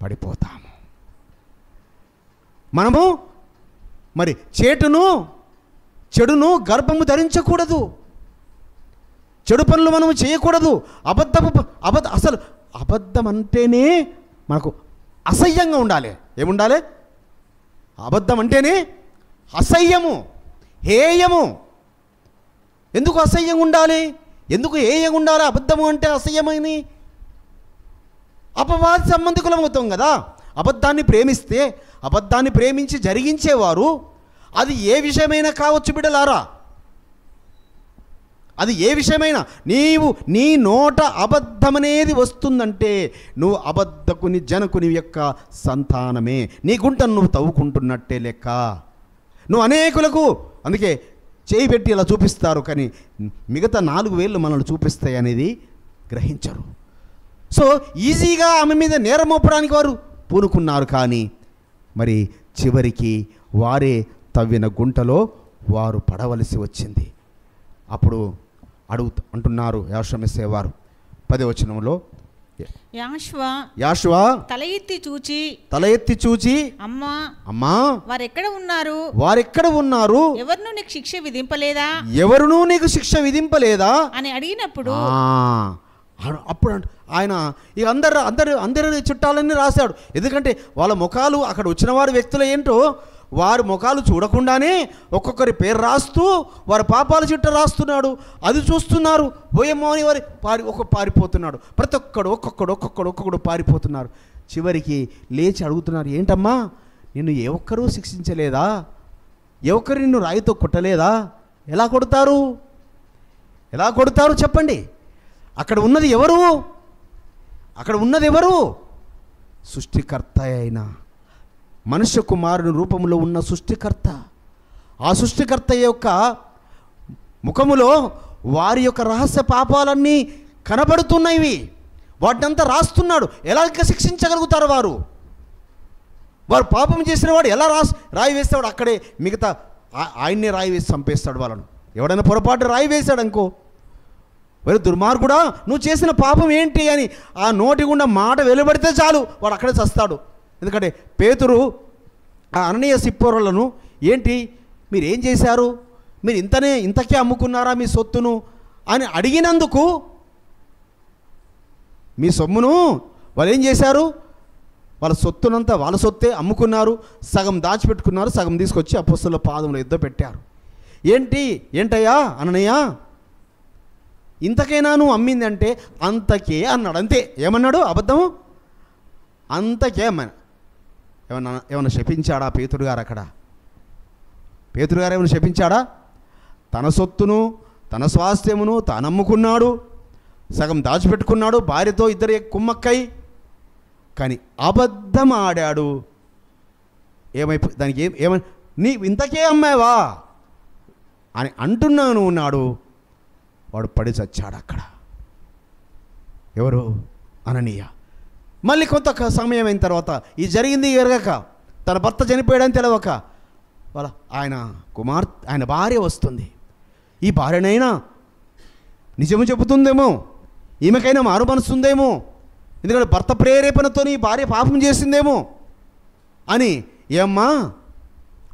పడిపోతాము. మనము మరి చెడును గర్భము ధరించకూడదు. చెడు పనులు మనము చేయకూడదు. అసలు అబద్ధం అంటేనే మనకు అసహ్యంగా ఉండాలి. ఏముండాలి? అబద్ధం అంటేనే అసహ్యము, హేయము. ఎందుకు అసహ్యంగా ఉండాలి? ఎందుకు హేయంగా ఉండాలి? అబద్ధము అంటే అసహ్యమని అపవాది సంబంధికులం అవుతాం కదా. అబద్ధాన్ని ప్రేమిస్తే, అబద్ధాన్ని ప్రేమించి జరిగించేవారు, అది ఏ విషయమైనా కావచ్చు బిడ్డలారా. అది ఏ విషయమైనా నీ నోట అబద్ధమనేది వస్తుందంటే నువ్వు అబద్ధకుని జనకుని యొక్క సంతానమే. నీ గుంటను నువ్వు తవ్వుకుంటున్నట్టే లెక్క. నువ్వు అనేకులకు అందుకే చేయి పెట్టి ఇలా చూపిస్తారు, కానీ మిగతా 4 వేళ్ళు మనల్ని చూపిస్తాయి అనేది గ్రహించరు. సో ఈజీగా ఆమె మీద నేరం మోపడానికి వారు పూనుకున్నారు. కానీ మరి చివరికి వారే తవ్విన గుంటలో వారు పడవలసి వచ్చింది. అప్పుడు అంటున్నారు యాషమెస్సేవారు 10వ వచనంలో, యాషువా తల ఎత్తి చూచి అమ్మా వారెక్కడ ఉన్నారు? ఎవరునూ నీకు శిక్ష విధింపలేదా అని అడిగినప్పుడు అప్పుడు ఆయన ఇక అందరి చుట్టాలన్నీ రాశాడు. ఎందుకంటే వాళ్ళ ముఖాలు అక్కడ వచ్చిన వారి వ్యక్తులు ఏంటో వారి ముఖాలు చూడకుండానే ఒక్కొక్కరి పేరు రాస్తూ వారి పాపాల చిట్ట రాస్తున్నాడు. అది చూస్తున్నారు. భయమో అని వారి పారిపోతున్నాడు. ప్రతి ఒక్కడు పారిపోతున్నారు. చివరికి లేచి అడుగుతున్నారు, ఏంటమ్మా నిన్ను ఏ ఒక్కరూ శిక్షించలేదా? ఏ ఒక్కరు నిన్ను రాయితో కొట్టలేదా? ఎలా కొడతారు చెప్పండి. అక్కడ ఉన్నది ఎవరు? సృష్టికర్త అయిన మనుష్య కుమారుని రూపంలో ఉన్న సృష్టికర్త. ఆ సృష్టికర్త యొక్క ముఖములో వారి యొక్క రహస్య పాపాలన్నీ కనబడుతున్నవి. వాటినంతా రాస్తున్నాడు. ఎలా శిక్షించగలుగుతారు వారు పాపం చేసిన వాడు ఎలా రాయి వేస్తాడు? అక్కడే మిగతా ఆయన్నే రాయి వేసి చంపేస్తాడు వాళ్ళను. ఎవడైనా పొరపాటు రాయి వేశాడు అనుకో, మరి దుర్మార్గుడా నువ్వు చేసిన పాపం ఏంటి అని ఆ నోటి గుండా మాట వెలువడితే చాలు వాడు అక్కడే చస్తాడు. ఎందుకంటే పేతురు ఆ అననీయ సిప్పోరలను, ఏంటి మీరు ఏం చేశారు? మీరు ఇంతకే అమ్ముకున్నారా మీ సొత్తును అని అడిగినందుకు మీ సొమ్మును వాళ్ళు ఏం చేశారు? వాళ్ళ సొత్తునంతా వాళ్ళ సొత్తే అమ్ముకున్నారు. సగం దాచిపెట్టుకున్నారు, సగం తీసుకొచ్చి అపొస్తలుల పాదముల యుద్ధ పెట్టారు. ఏంటయ్యా అననయ్య, ఇంతకైనా నువ్వు అమ్మింది అంటే అంతకే అన్నాడు. అంతే. ఏమన్నాడు? అబద్ధము అంతకే అమ్మాను. ఏమన్నా శపించాడా పేతురు గారు? అక్కడ పేతురు గారు ఏమైనా శపించాడా? తన సొత్తును తన స్వాస్థ్యమును తాను అమ్ముకున్నాడు, సగం దాచిపెట్టుకున్నాడు, భార్యతో ఇద్దరు కుమ్మక్కై. కానీ అబద్ధం ఆడాడు. దానికి ఏమని నీ ఇంతకే అమ్మావా అని అంటున్నాను ఉన్నాడు. వాడు పడి చచ్చాడు అక్కడ. ఎవరు? అననీయ. మళ్ళీ కొంత సమయం అయిన తర్వాత ఈ జరిగింది ఎరగక, తన భర్త చనిపోయాడని తెలవక ఆయన భార్య వస్తుంది. ఈ భార్యనైనా నిజము చెబుతుందేమో, ఈమెకైనా మారు మనసుందేమో, ఎందుకంటే భర్త ప్రేరేపణతో ఈ భార్య పాపం చేసిందేమో అని, ఏమ్మా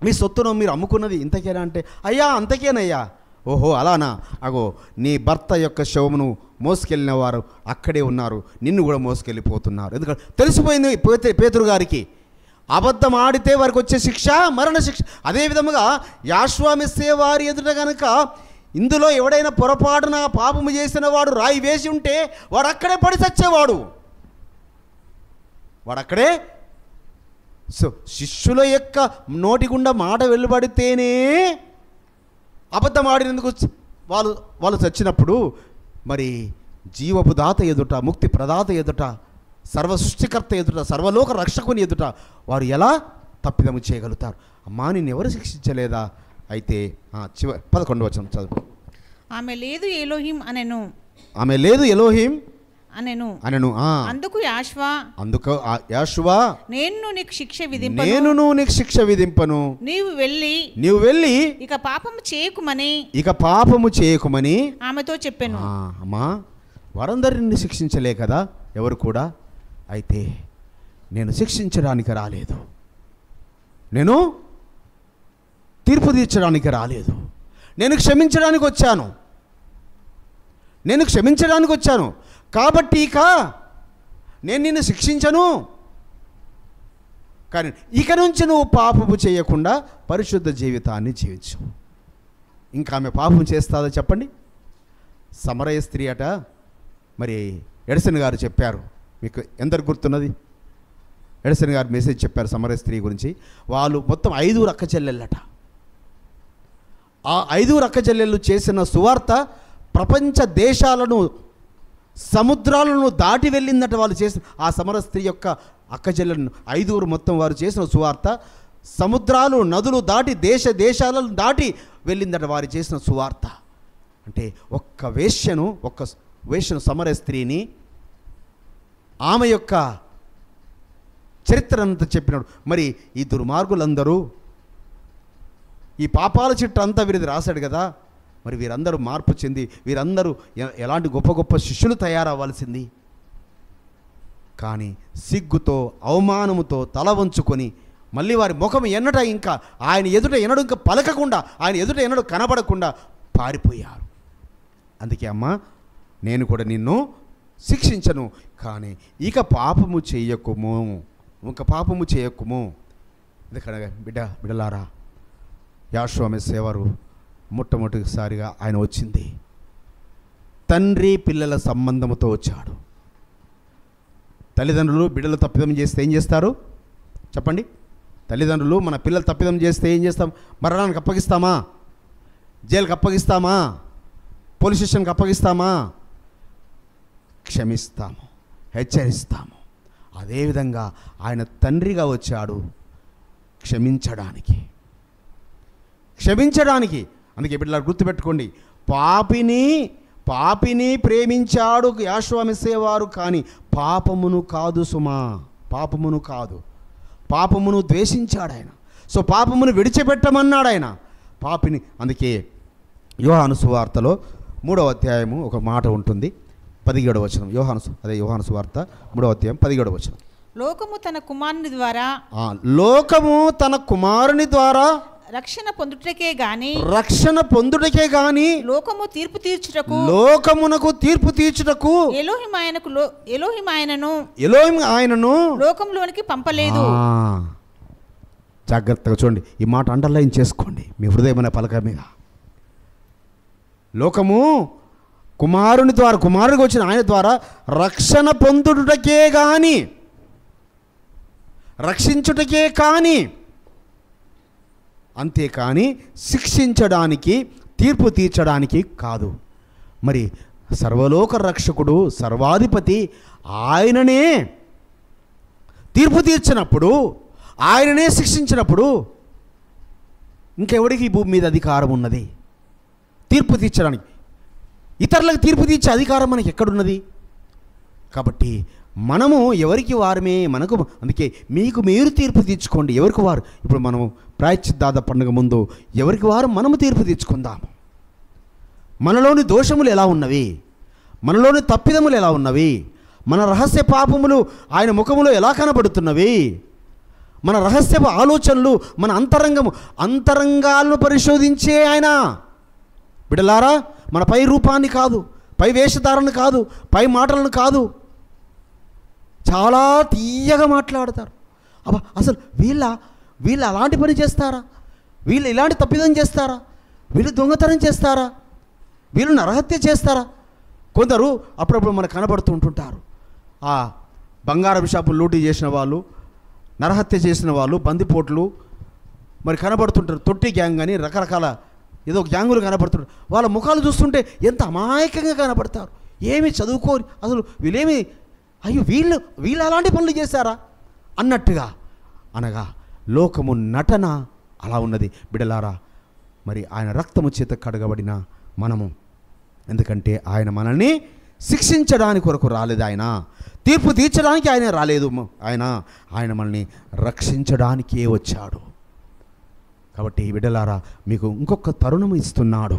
మీ సొత్తును మీరు అమ్ముకున్నది ఇంతకేనా అంటే, అయ్యా అంతకేనయ్యా. ఓహో అలానా? అగో నీ భర్త యొక్క శవమును మోసుకెళ్ళిన వారు అక్కడే ఉన్నారు, నిన్ను కూడా మోసుకెళ్ళిపోతున్నారు. ఎందుకంటే తెలిసిపోయింది పేతురు గారికి, అబద్ధం ఆడితే వారికి వచ్చే శిక్ష మరణ శిక్ష. అదేవిధముగా యాశ్వామిస్సే వారి ఎదుట కనుక ఇందులో ఎవడైనా పొరపాటున పాపము చేసిన వాడు రాయి వేసి ఉంటే వాడు అక్కడే పడి చచ్చేవాడు. వాడక్కడే. సో శిష్యుల యొక్క నోటి గుండా మాట వెలువడితేనే అబద్ధం ఆడినందుకు వాళ్ళు చచ్చినప్పుడు మరి జీవపు దాత ఎదుట, ముక్తి ప్రదాత ఎదుట, సర్వ సృష్టికర్త ఎదుట, సర్వలోక రక్షకుని ఎదుట వారు ఎలా తప్పిదము చేయగలుగుతారు? అమ్మా నిన్ను ఎవరు శిక్షించలేదా? అయితే 11వ వచనం చదువు. ఆమె లేదు ఎలోహిం అనెను. అందుకు యాషువా నేను నీకు శిక్ష విధింపను. నీవు వెళ్ళి ఇక పాపము చేయకుమని ఆమెతో చెప్పాను. అమ్మా వారందరిని శిక్షించలే కదా ఎవరు కూడా. అయితే నేను శిక్షించడానికి రాలేదు, నేను తీర్పు తీర్చడానికి రాలేదు, నేను క్షమించడానికి వచ్చాను, నేను క్షమించడానికి వచ్చాను. కాబట్టి ఇక నేను నిన్ను శిక్షించను, కానీ ఇక నుంచి నువ్వు పాపము చేయకుండా పరిశుద్ధ జీవితాన్ని జీవించు. ఇంకా ఆమె పాపం చేస్తుందో చెప్పండి. సమరయ స్త్రీ అట. మరి ఎడిసన్ గారు చెప్పారు, మీకు ఎందరికి గుర్తున్నది? ఎడిసన్ గారు మెసేజ్ చెప్పారు సమరయ స్త్రీ గురించి. వాళ్ళు మొత్తం 5 అక్క చెల్లెళ్ళట. ఆ 5 అక్క చెల్లెళ్ళు చేసిన సువార్త ప్రపంచ దేశాలను, సముద్రాలను దాటి వెళ్ళిందట. వాళ్ళు చేసిన ఆ సమర స్త్రీ యొక్క అక్క చెల్లెలను 5 మొత్తం వారు చేసిన సువార్త సముద్రాలు, నదులు దాటి, దేశాలను దాటి వెళ్ళిందట వారు చేసిన సువార్త. అంటే ఒక్క వేశ్యను సమర స్త్రీని, ఆమె యొక్క చరిత్ర అంతా చెప్పినాడు. మరి ఈ దుర్మార్గులందరూ, ఈ పాపాల చిట్ట అంతా వీరిది రాశాడు కదా. మరి వీరందరూ మార్పు చెంది వీరందరూ ఎలాంటి గొప్ప గొప్ప శిష్యులు తయారవ్వాల్సింది. కానీ సిగ్గుతో, అవమానముతో తల వంచుకొని మళ్ళీ వారి ముఖం ఎన్నట ఇంకా ఆయన ఎదుట ఎన్నడు ఇంకా పలకకుండా, ఆయన ఎదుట ఎన్నడు కనబడకుండా పారిపోయారు. అందుకే అమ్మ, నేను కూడా నిన్ను శిక్షించను, కానీ ఇక పాపము చేయకుము, ఇంకా పాపము చేయకుము. ఎందుకనగా బిడ్డలారా, యాషోవా మెస్సేవారు మొట్టమొదటిసారిగా ఆయన వచ్చింది తండ్రి పిల్లల సంబంధముతో వచ్చాడు. తల్లిదండ్రులు బిడ్డలు తప్పిదం చేస్తే ఏం చేస్తారు చెప్పండి? తల్లిదండ్రులు మన పిల్లలు తప్పిదం చేస్తే ఏం చేస్తాం? మరణానికి అప్పగిస్తామా? జైలుకి అప్పగిస్తామా? పోలీస్ స్టేషన్కి అప్పగిస్తామా? క్షమిస్తాము, హెచ్చరిస్తాము. అదేవిధంగా ఆయన తండ్రిగా వచ్చాడు క్షమించడానికి. అందుకే బిడ్డలు గుర్తుపెట్టుకోండి, పాపిని ప్రేమించాడు యాషోవా మెస్సేవారు, కానీ పాపమును కాదు సుమా, పాపమును కాదు, పాపమును ద్వేషించాడు ఆయన. సో పాపమును విడిచిపెట్టమన్నాడు ఆయన పాపిని. అందుకే యోహాను సువార్తలో 3వ అధ్యాయము ఒక మాట ఉంటుంది, 17వ వచనం. యోహాను సువార్త 3వ అధ్యాయం 17వ వచనం. లోకము తన కుమారుని ద్వారా రక్షణ పొందుటకే గాని లోకమునకు తీర్పు తీర్చుటకు ఎలోహిం ఆయనను లోకంలోనికి పంపలేదు. జాగ్రత్తగా చూడండి, ఈ మాట అండర్లైన్ చేసుకోండి మీ హృదయమైన పలక మీద. లోకము కుమారుడికి వచ్చిన ఆయన ద్వారా రక్షణ పొందుటకే గాని, రక్షించుటకే కానీ, అంతేకాని శిక్షించడానికి, తీర్పు తీర్చడానికి కాదు. మరి సర్వలోక రక్షకుడు, సర్వాధిపతి ఆయననే తీర్పు తీర్చినప్పుడు, ఆయననే శిక్షించినప్పుడు ఇంకెవడికి ఈ భూమి మీద అధికారం ఉన్నది తీర్పు తీర్చడానికి? ఇతరులకు తీర్పు తీర్చే అధికారం మనకి ఎక్కడున్నది? కాబట్టి మనము ఎవరికి వారమే, అందుకే మీకు మీరు తీర్పు తీర్చుకోండి, ఎవరికి వారు. ఇప్పుడు మనము ప్రాయశ్చిత్తాద పండుగ ముందు ఎవరికి వారు మనము తీర్పు తీర్చుకుందాము. మనలోని దోషములు ఎలా ఉన్నవి, మనలోని తప్పిదములు ఎలా ఉన్నవి, మన రహస్య పాపములు ఆయన ముఖములో ఎలా కనబడుతున్నవి, మన రహస్య ఆలోచనలు, మన అంతరంగాలను పరిశోధించే ఆయన. బిడ్డలారా, మన పై రూపాన్ని కాదు, పై వేషధారణ కాదు, పై మాటలను కాదు. చాలా తీయగా మాట్లాడతారు. అబ్బా, అసలు వీళ్ళు అలాంటి పని చేస్తారా? వీళ్ళు ఇలాంటి తప్పిదం చేస్తారా? వీళ్ళు దొంగతనం చేస్తారా? వీళ్ళు నరహత్య చేస్తారా? కొందరు అప్పుడప్పుడు మనకు కనబడుతూ ఉంటుంటారు. ఆ బంగారం షాపులు లూటీ చేసిన వాళ్ళు, నరహత్య చేసిన వాళ్ళు, బందిపోట్లు మరి కనబడుతుంటారు. తొట్టి గ్యాంగ్ అని రకరకాల ఏదో గ్యాంగులు కనబడుతుంటారు. వాళ్ళ ముఖాలు చూస్తుంటే ఎంత అమాయకంగా కనబడతారు. ఏమి చదువుకోని, అసలు వీళ్ళేమి, అయ్యో వీళ్ళు అలాంటి పనులు చేశారా అన్నట్టుగా. అనగా లోకము నటన అలా ఉన్నది. బిడలారా, మరి ఆయన రక్తము చేత కడగబడిన మనము, ఎందుకంటే ఆయన మనల్ని శిక్షించడానికి కొరకు రాలేదు, ఆయన తీర్పు తీర్చడానికి ఆయన రాలేదు, ఆయన మనల్ని రక్షించడానికే వచ్చాడు. కాబట్టి బిడ్డలారా, మీకు ఇంకొక తరుణం ఇస్తున్నాడు.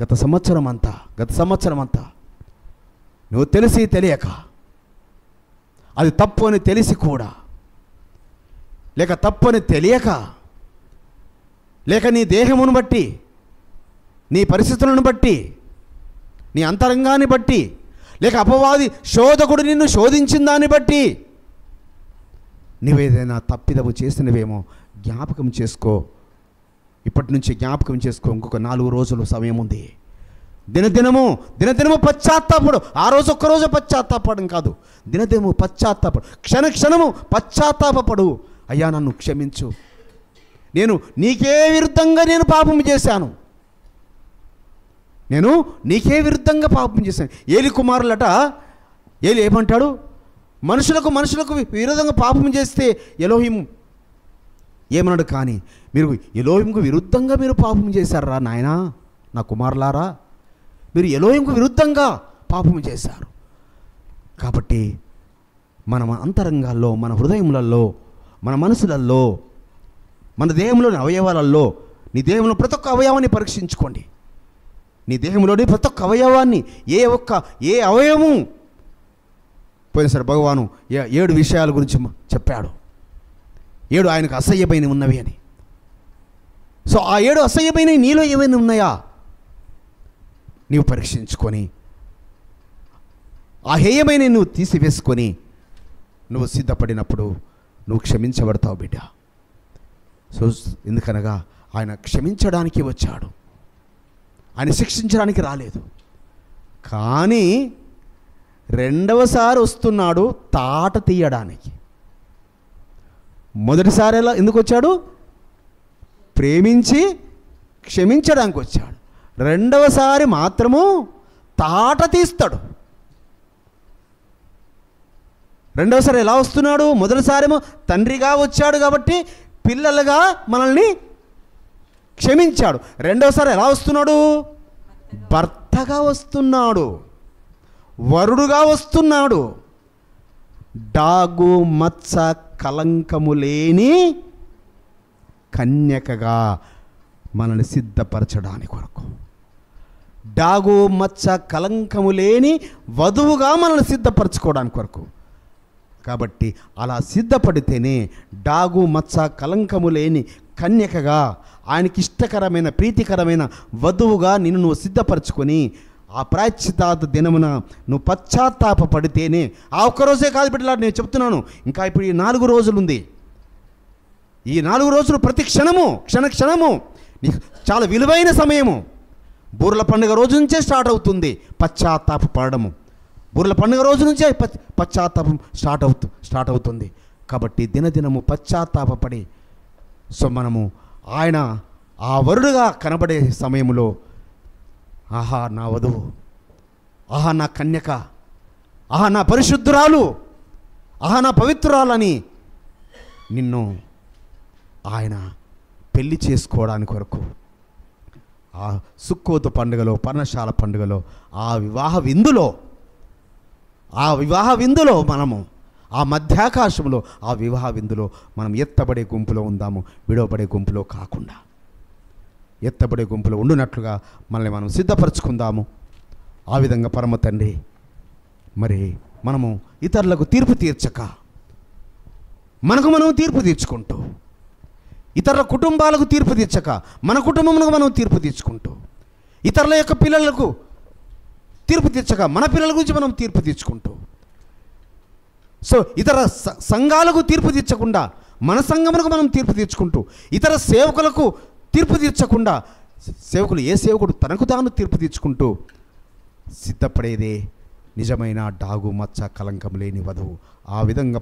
గత సంవత్సరం అంతా నువ్వు తెలిసి తెలియక, అది తప్పు అని తెలిసి కూడా, లేక తప్పు అని తెలియక, లేక నీ దేహమును బట్టి, నీ పరిస్థితులను బట్టి, నీ అంతరంగాన్ని బట్టి, లేక అపవాది శోధకుడు నిన్ను శోధించిన దాన్ని బట్టి నువ్వేదైనా తప్పిదము చేసినవేమో జ్ఞాపకం చేసుకో. ఇప్పటి నుంచి జ్ఞాపకం చేసుకో. ఇంకొక 4 రోజులు సమయం ఉంది. దినదినము పశ్చాత్తాపడు. ఆ రోజు ఒక్కరోజు పశ్చాత్తాపడం కాదు, దినదినము పశ్చాత్తాపడు, క్షణము పశ్చాత్తాపడు. అయ్యా నన్ను క్షమించు, నేను నీకే విరుద్ధంగా నేను పాపం చేశాను, నేను నీకే విరుద్ధంగా పాపం చేశాను. ఏలి కుమారులట, ఏలి ఏమంటాడు? మనుషులకు విరోధంగా పాపం చేస్తే ఎలోహిం ఏమన్నాడు? కానీ మీరు ఎలోహింకు విరుద్ధంగా మీరు పాపం చేశారా నాయనా, నా కుమారులారా, మీరు ఎలోహింకు విరుద్ధంగా పాపం చేశారు. కాబట్టి మన అంతరంగాల్లో, మన హృదయములలో, మన మనసులలో, మన దేహంలోని అవయవాలలో, నీ దేహంలో ప్రతి ఒక్క అవయవాన్ని పరీక్షించుకోండి. నీ దేహంలోని ప్రతి ఒక్క అవయవాన్ని, ఏ అవయవము పోయినసారి భగవాను 7 విషయాల గురించి చెప్పాడు. 7 ఆయనకు అసహ్యమైన ఉన్నవి అని. సో ఆ 7 అసహ్యమైనవి నీలో ఏమైనా ఉన్నాయా నీవు పరీక్షించుకొని, ఆ హేయమైన నువ్వు తీసివేసుకొని నువ్వు సిద్ధపడినప్పుడు నువ్వు క్షమించబడతావు బిడ్డ. సో ఎందుకనగా ఆయన క్షమించడానికి వచ్చాడు, ఆయన శిక్షించడానికి రాలేదు. కానీ రెండవసారి వస్తున్నాడు తాట తీయడానికి. మొదటిసారి ఎందుకు వచ్చాడు? ప్రేమించి క్షమించడానికి వచ్చాడు. రెండవసారి మాత్రము తాట తీస్తాడు. రెండవసారి ఎలా వస్తున్నాడు? మొదటిసారేమో తండ్రిగా వచ్చాడు కాబట్టి పిల్లలుగా మనల్ని క్షమించాడు. రెండవసారి ఎలా వస్తున్నాడు? భర్తగా వస్తున్నాడు, వరుడుగా వస్తున్నాడు. డాగు మచ్చ కలంకము లేని కన్యకగా మనల్ని సిద్ధపరచడానికి కొరకు, డాగు మచ్చ కలంకము లేని వధువుగా మనల్ని సిద్ధపరచుకోవడానికి కొరకు. కాబట్టి అలా సిద్ధపడితేనే డాగు మచ్చ కలంకము లేని కన్యకగా, ఆయనకి ఇష్టకరమైన ప్రీతికరమైన వధువుగా నిన్ను నువ్వు సిద్ధపరచుకొని ఆ ప్రాయశ్చిత్త దినమున నువ్వు పశ్చాత్తాపడితేనే, ఆ ఒక్కరోజే కాదు బిడ్డలారా, నేను చెప్తున్నాను, ఇంకా ఇప్పుడు ఈ 4 రోజులు ఉంది. ఈ 4 రోజులు ప్రతి క్షణము నీకు చాలా విలువైన సమయము. బూర్ల పండుగ రోజు నుంచే స్టార్ట్ అవుతుంది పశ్చాత్తాప పడము. బూర్ల పండుగ రోజు నుంచే పశ్చాత్తాపం స్టార్ట్ అవుతుంది. కాబట్టి దినదినము పశ్చాత్తాపడి, సో మనము ఆయన ఆ వరుడుగా కనబడే సమయంలో, ఆహా నా వధువు, ఆహా నా కన్యక, ఆహా నా పరిశుద్ధురాలు, ఆహా నా పవిత్రురాలని నిన్ను ఆయన పెళ్లి చేసుకోవడానికి కొరకు ఆ సుక్కోతు పండుగలో, పర్ణశాల పండుగలో, ఆ వివాహ విందులో మనము, ఆ మధ్యాకాశంలో ఆ వివాహ విందులో మనం ఎత్తబడే గుంపులో ఉందాము, విడవబడే గుంపులో కాకుండా ఎత్తబడే గుంపులో ఉండునట్లుగా మనల్ని మనం సిద్ధపరచుకుందాము. ఆ విధంగా పరమ తండ్రి, మరి మనము ఇతరులకు తీర్పు తీర్చక, మనకు మనం తీర్పు తీర్చుకుంటూ, ఇతరుల కుటుంబాలకు తీర్పు తీర్చక మన కుటుంబమునకు మనం తీర్పు తీర్చుకుంటూ, ఇతరుల యొక్క పిల్లలకు తీర్పు తీర్చక మన పిల్లల గురించి మనం తీర్పు తీర్చుకుంటూ, సో ఇతర సంఘాలకు తీర్పు తీర్చకుండా మన సంఘమునకు మనం తీర్పు తీర్చుకుంటూ, ఇతర సేవకులకు తీర్పు తీర్చకుండా ఏ సేవకుడు తనకు తాను తీర్పు తీర్చుకుంటూ సిద్ధపడేదే నిజమైన డాగు మచ్చ కలంకం లేని వధువు. ఆ విధంగా